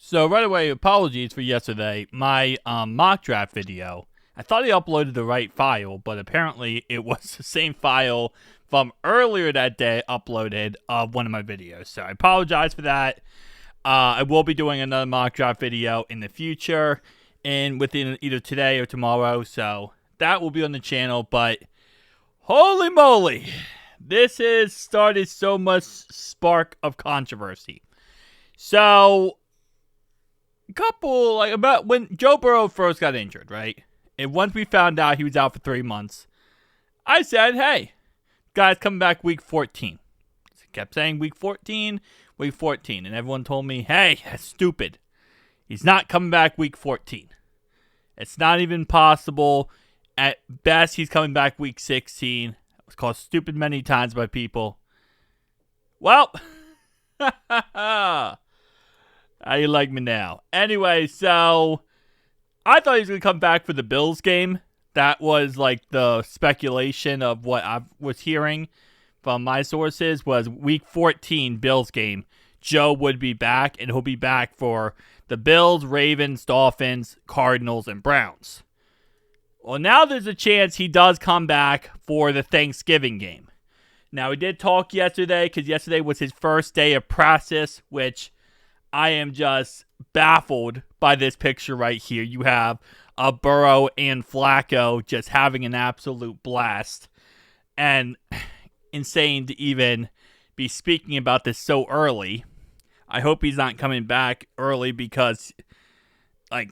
So right away, apologies for yesterday. My mock draft video, I thought I uploaded the right file, but apparently it was the same file from earlier that day uploaded of one of my videos. So I apologize for that. I will be doing another mock draft video in the future, and within either today or tomorrow. So that will be on the channel. But holy moly, this has started so much spark of controversy. So about when Joe Burrow first got injured, right? And once we found out he was out for 3 months, I said, hey, guy's coming back week 14. I kept saying week 14, week 14. And everyone told me, hey, that's stupid. He's not coming back week 14. It's not even possible. At best, he's coming back week 16. It was called stupid many times by people. Well, how you like me now? Anyway, so I thought he was going to come back for the Bills game. That was like the speculation of what I was hearing from my sources was week 14 Bills game. Joe would be back, and he'll be back for the Bills, Ravens, Dolphins, Cardinals, and Browns. Well, now there's a chance he does come back for the Thanksgiving game. Now, we did talk yesterday because yesterday was his first day of practice, which I am just baffled by this picture right here. You have a Burrow and Flacco just having an absolute blast. And insane to even be speaking about this so early. I hope he's not coming back early because, I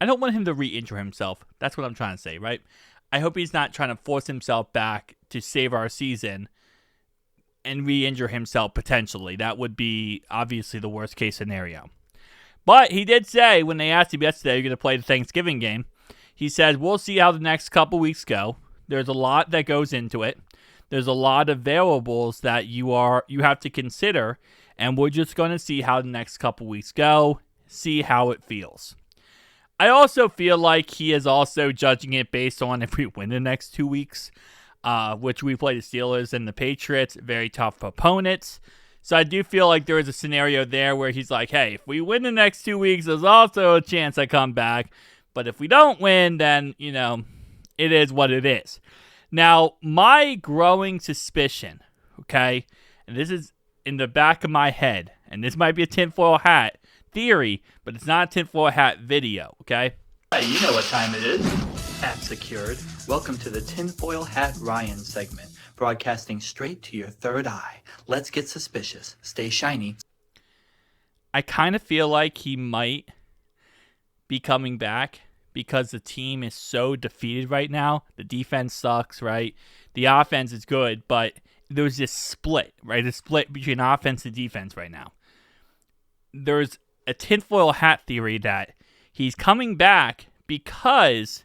don't want him to re-injure himself. That's what I'm trying to say, right? I hope he's not trying to force himself back to save our season and re-injure himself potentially. That would be obviously the worst case scenario. But he did say when they asked him yesterday, you're going to play the Thanksgiving game, he said, we'll see how the next couple weeks go. There's a lot that goes into it. There's a lot of variables that you have to consider, and we're just going to see how the next couple weeks go, see how it feels. I also feel like he is also judging it based on if we win the next 2 weeks, which we play the Steelers and the Patriots, very tough opponents. So I do feel like there is a scenario there where he's like, hey, if we win the next 2 weeks, there's also a chance I come back. But if we don't win, then, it is what it is. Now, my growing suspicion, okay, and this is in the back of my head, and this might be a tinfoil hat theory, but it's not a tinfoil hat video, okay? Hey, you know what time it is. Hat secured. Welcome to the Tinfoil Hat Ryan segment, broadcasting straight to your third eye. Let's get suspicious. Stay shiny. I kind of feel like he might be coming back because the team is so defeated right now. The defense sucks, right? The offense is good, but there's this split, right? A split between offense and defense right now. There's a tinfoil hat theory that he's coming back because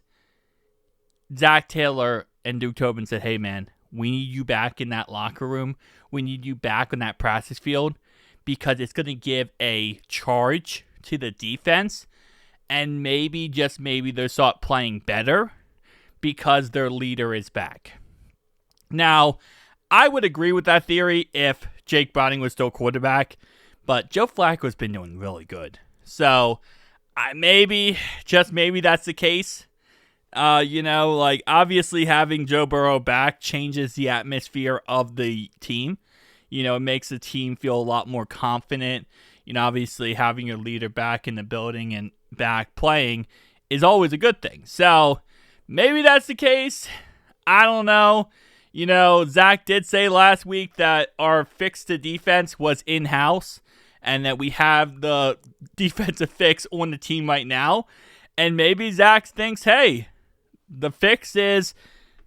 Zach Taylor and Duke Tobin said, hey, man, we need you back in that locker room. We need you back on that practice field because it's going to give a charge to the defense. And maybe, just maybe, they'll start playing better because their leader is back. Now, I would agree with that theory if Jake Browning was still quarterback. But Joe Flacco's been doing really good. So, maybe, just maybe that's the case. Obviously having Joe Burrow back changes the atmosphere of the team. It makes the team feel a lot more confident. Obviously having your leader back in the building and back playing is always a good thing. So, maybe that's the case. I don't know. Zach did say last week that our fix to defense was in-house and that we have the defensive fix on the team right now. And maybe Zach thinks, hey, the fix is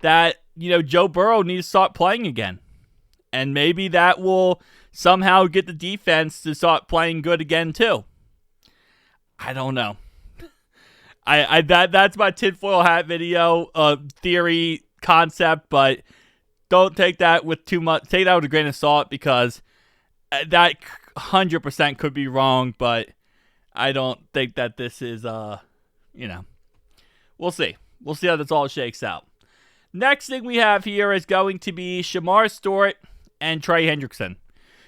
that, Joe Burrow needs to start playing again. And maybe that will somehow get the defense to start playing good again too. I don't know. That's my tinfoil hat video theory concept, but don't take that with too much. Take that with a grain of salt because that 100% could be wrong, but I don't think that this is, we'll see. We'll see how this all shakes out. Next thing we have here is going to be Shamar Stewart and Trey Hendrickson.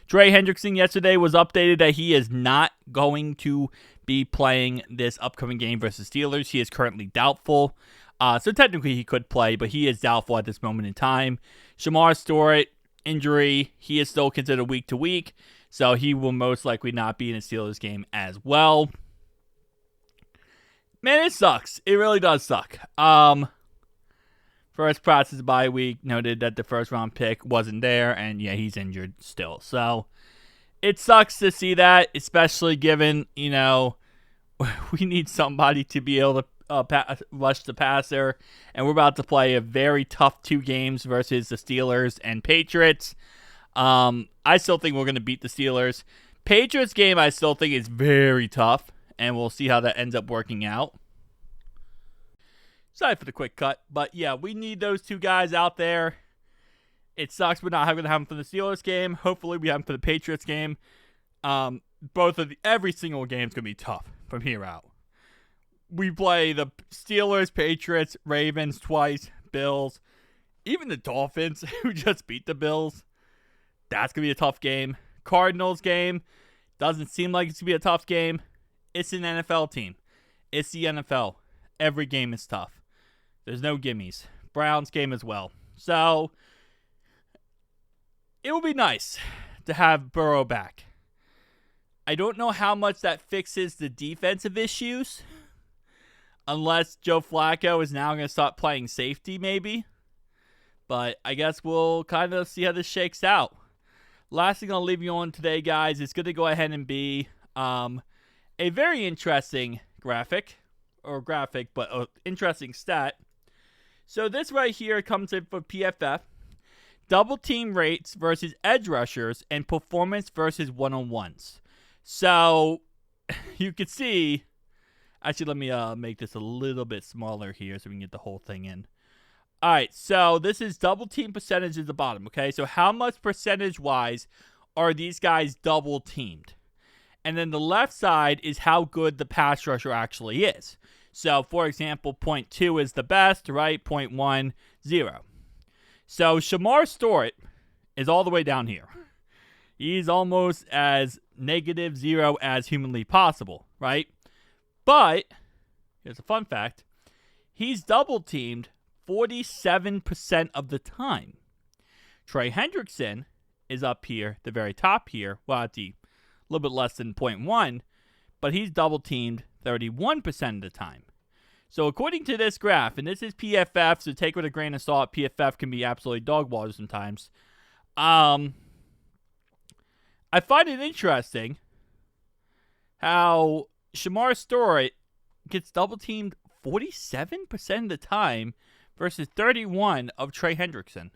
Trey Hendrickson yesterday was updated that he is not going to be playing this upcoming game versus Steelers. He is currently doubtful. So technically he could play, but he is doubtful at this moment in time. Shamar Stewart, injury, he is still considered week to week, so he will most likely not be in the Steelers game as well. Man, it sucks. It really does suck. First practice bye week noted that the first round pick wasn't there, and yeah, he's injured still. So it sucks to see that, especially given, we need somebody to be able to rush the passer, and we're about to play a very tough 2 games versus the Steelers and Patriots. I still think we're going to beat the Steelers. Patriots game, I still think is very tough, and we'll see how that ends up working out. Sorry for the quick cut, but yeah, we need those 2 guys out there. It sucks we're not going to have them for the Steelers game. Hopefully we have them for the Patriots game. Every single game is going to be tough from here out. We play the Steelers, Patriots, Ravens twice, Bills, even the Dolphins, who just beat the Bills. That's going to be a tough game. Cardinals game, doesn't seem like it's going to be a tough game. It's an NFL team. It's the NFL. Every game is tough. There's no gimmies. Browns game as well. So, it will be nice to have Burrow back. I don't know how much that fixes the defensive issues, unless Joe Flacco is now going to start playing safety maybe. But I guess we'll kind of see how this shakes out. Last thing I'll leave you on today, guys, is going to go ahead and be a very interesting graphic, but an interesting stat. So this right here comes in for PFF. Double team rates versus edge rushers and performance versus one-on-ones. So you can see, actually let me make this a little bit smaller here so we can get the whole thing in. All right, so this is double team percentage at the bottom, okay? So how much percentage-wise are these guys double teamed? And then the left side is how good the pass rusher actually is. So, for example, 0.2 is the best, right? 0.1, 0. So, Shamar Stewart is all the way down here. He's almost as -0 as humanly possible, right? But, here's a fun fact. He's double-teamed 47% of the time. Trey Hendrickson is up here, the very top here, well, at the little bit less than 0.1, but he's double-teamed 31% of the time. So according to this graph, and this is PFF, so take it with a grain of salt, PFF can be absolutely dog water sometimes. I find it interesting how Shamar Stewart gets double-teamed 47% of the time versus 31% of Trey Hendrickson.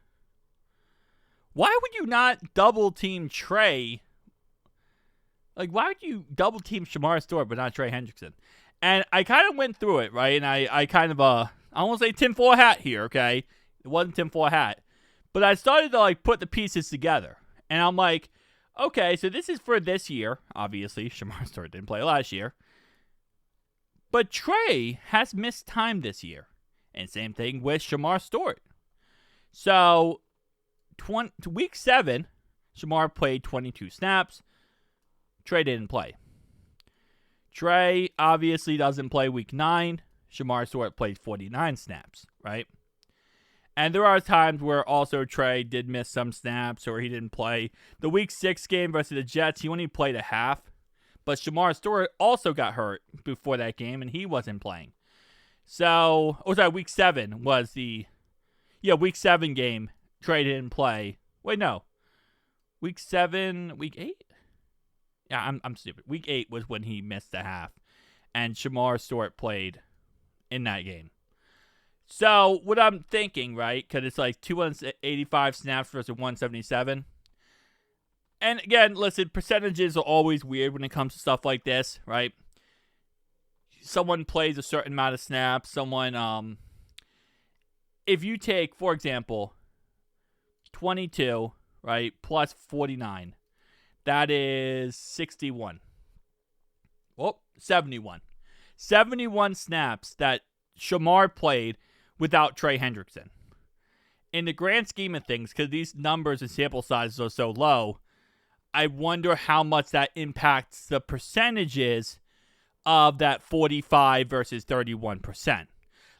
Why would you not double-team Trey? Like, why would you double-team Shamar Stewart but not Trey Hendrickson? And I kind of went through it, right? And I kind of, I won't say tinfoil hat here, okay? It wasn't tinfoil hat. But I started to, put the pieces together. And I'm like, okay, so this is for this year. Obviously, Shamar Stewart didn't play last year. But Trey has missed time this year. And same thing with Shamar Stewart. So, week 7, Shamar played 22 snaps. Trey didn't play. Trey obviously doesn't play week 9. Shamar Stewart played 49 snaps, right? And there are times where also Trey did miss some snaps or he didn't play. The week 6 game versus the Jets, he only played a half. But Shamar Stewart also got hurt before that game and he wasn't playing. So, week 7 was week 7 game, Trey didn't play. Wait, no. Week 8? Yeah, I'm stupid. Week 8 was when he missed a half. And Shamar Stewart played in that game. So, what I'm thinking, right, because it's 285 snaps versus 177. And again, listen, percentages are always weird when it comes to stuff like this, right? Someone plays a certain amount of snaps. If you take, for example, 22, right, plus 49. That is 61. Well, 71. 71 snaps that Shamar played without Trey Hendrickson. In the grand scheme of things, because these numbers and sample sizes are so low, I wonder how much that impacts the percentages of that 45 versus 31%.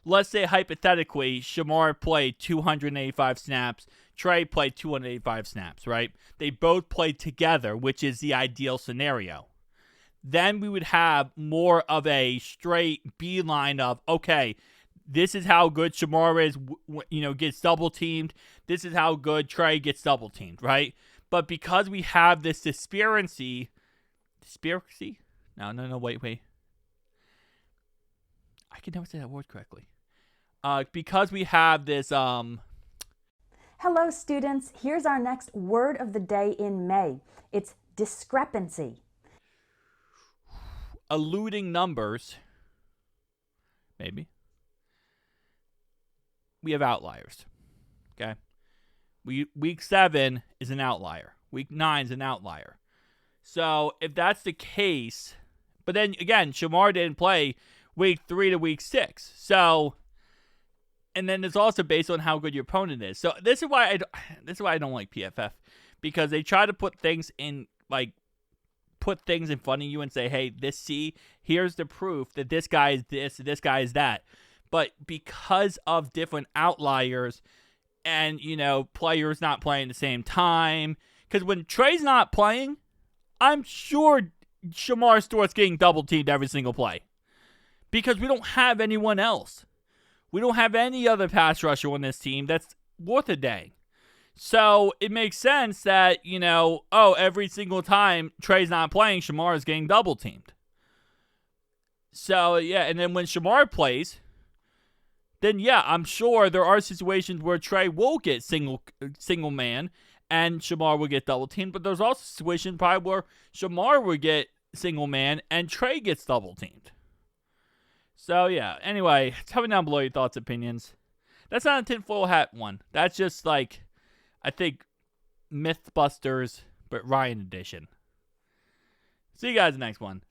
Let's say, hypothetically, Shamar played 285 snaps, Trey played 285 snaps, right? They both played together, which is the ideal scenario. Then we would have more of a straight beeline of, okay, this is how good Shamar is, gets double-teamed. This is how good Trey gets double-teamed, right? But because we have this disparity... No, wait. I can never say that word correctly. Because we have this... Hello, students. Here's our next word of the day in May. It's discrepancy. Alluding numbers. Maybe. We have outliers. Okay? Week 7 is an outlier. Week 9 is an outlier. So, if that's the case... But then, again, Shamar didn't play week 3 to week 6. So... And then it's also based on how good your opponent is. So this is why I don't like PFF, because they try to put things in front of you and say, hey, here's the proof that this guy is this, this guy is that. But because of different outliers and, players not playing at the same time, because when Trey's not playing, I'm sure Shamar Stewart's getting double teamed every single play, because we don't have anyone else. We don't have any other pass rusher on this team that's worth a dang. So it makes sense that, every single time Trey's not playing, Shamar is getting double teamed. So, yeah, and then when Shamar plays, then, yeah, I'm sure there are situations where Trey will get single man and Shamar will get double teamed. But there's also situations probably where Shamar will get single man and Trey gets double teamed. So, yeah, anyway, tell me down below your thoughts, opinions. That's not a tinfoil hat one. That's just I think, Mythbusters, but Ryan edition. See you guys in the next one.